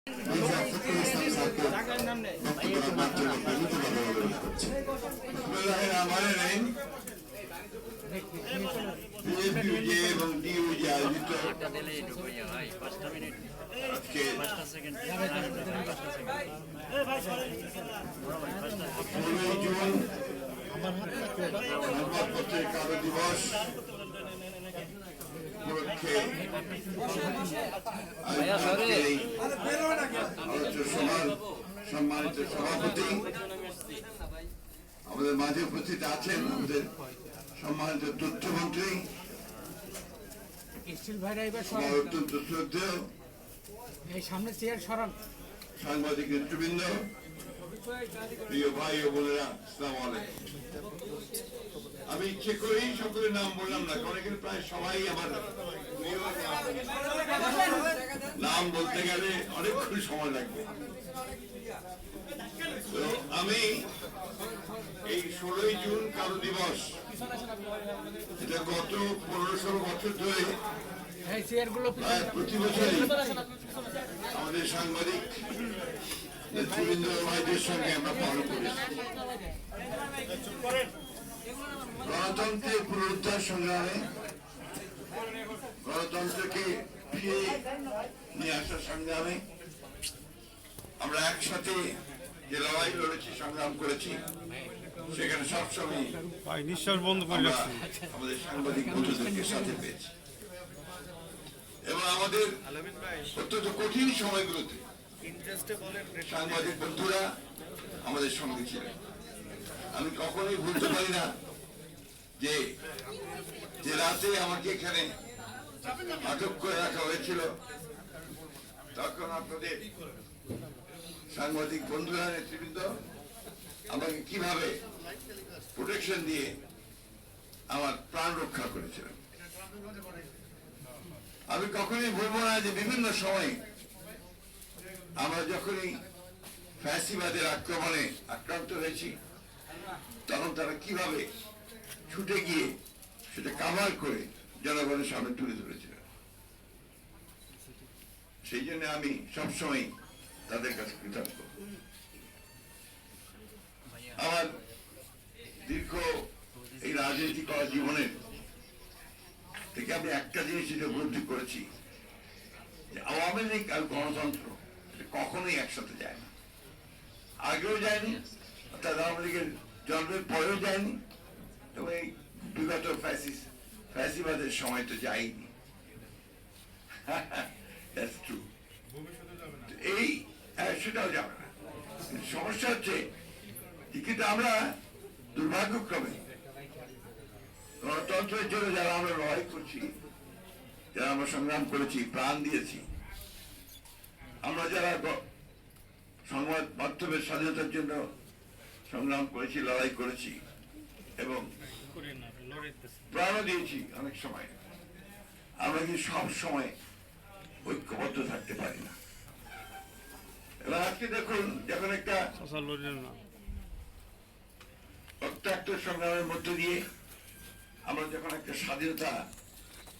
এবং ডিইউজে আয়োজিত জুন সংবাদপত্রের কালো দিবস উপলক্ষে সম্মানিত সভাপতি আমাদের মাঝে উপস্থিত আছেন আমাদের সম্মানিত তথ্যমন্ত্রী, অত্যন্ত শ্রদ্ধেয় সাংবাদিক নেতৃবৃন্দ, প্রিয় ভাই ও বোনেরা, আসসালামু আলাইকুম। আমি ইচ্ছে করেই সকলের নাম বললাম না, কারণ এখানে প্রায় সবাই আমার নাম বলতে গেলে অনেকক্ষণ সময় লাগবে। তো আমি এই 16ই জুন কালো দিবস, এটা গত 15-16 বছর ধরে প্রতি বছরই আমাদের সাংবাদিক নেতৃবৃন্দ ভাইদের সঙ্গে আমরা পালন করেছি। গণতন্ত্রের পুনরুদ্ধার সংগ্রামে, গণতন্ত্রকে ফিরে নিয়ে আসার সংগ্রামে আমরা একসাথে যে লড়াই লড়েছি, সংগ্রাম করেছি, সেখানে সবসময় আমাদের সাংবাদিক বন্ধুদেরকে সাথে পেয়েছি এবং আমাদের অত্যন্ত কঠিন সময়গুলোতে সাংবাদিক বন্ধুরা আমাদের সঙ্গে ছিলেন। আমি কখনোই ভুলতে পারি না যে রাতে আমাকে এখানে আটক করে রাখা হয়েছিল, তখন আপনাদের সাংবাদিক বন্ধুরা, নেতৃবৃন্দ আমাকে কিভাবে প্রোটেকশন দিয়ে আমার প্রাণ রক্ষা করেছিল। আমি কখনোই বলবো না যে বিভিন্ন সময় আমরা যখনই ফ্যাসিবাদের আক্রমণে আক্রান্ত হয়েছি, তখন তারা কিভাবে ছুটে গিয়ে সেটা কাভার করে জনগণের সামনে তুলে ধরেছিল। সেই জন্য আমি সবসময় তাদের কাছে কৃতজ্ঞ। আমার দীর্ঘ এই রাজনীতি করা জীবনের থেকে আমি একটা জিনিস উপলব্ধি করেছি যে আওয়ামী লীগ আর গণতন্ত্র কখনোই একসাথে যায় না, আগেও যায়নি, অর্থাৎ আওয়ামী লীগের জন্মের পরেও যায়নি, এবং এই বিগত ফ্যাসিবাদের সময় তো যায়নি। এই সেটাও যাবে না। সমস্যা হচ্ছে কিন্তু আমরা দুর্ভাগ্যক্রমে গণতন্ত্রের জন্য যারা আমরা লড়াই করছি, যারা আমরা সংগ্রাম করেছি, প্রাণ দিয়েছি, আমরা যারা সংবাদ মাধ্যমের স্বাধীনতার জন্য সংগ্রাম করেছি, লড়াই করেছি এবং প্রাণও দিয়েছি, অনেক সময় আমরা কিন্তু সব সময় ঐক্যবদ্ধ থাকতে পারি না। এবার আজকে দেখুন, যখন একটা রক্তাক্ত সংগ্রামের মধ্য দিয়ে আমরা যখন একটা স্বাধীনতা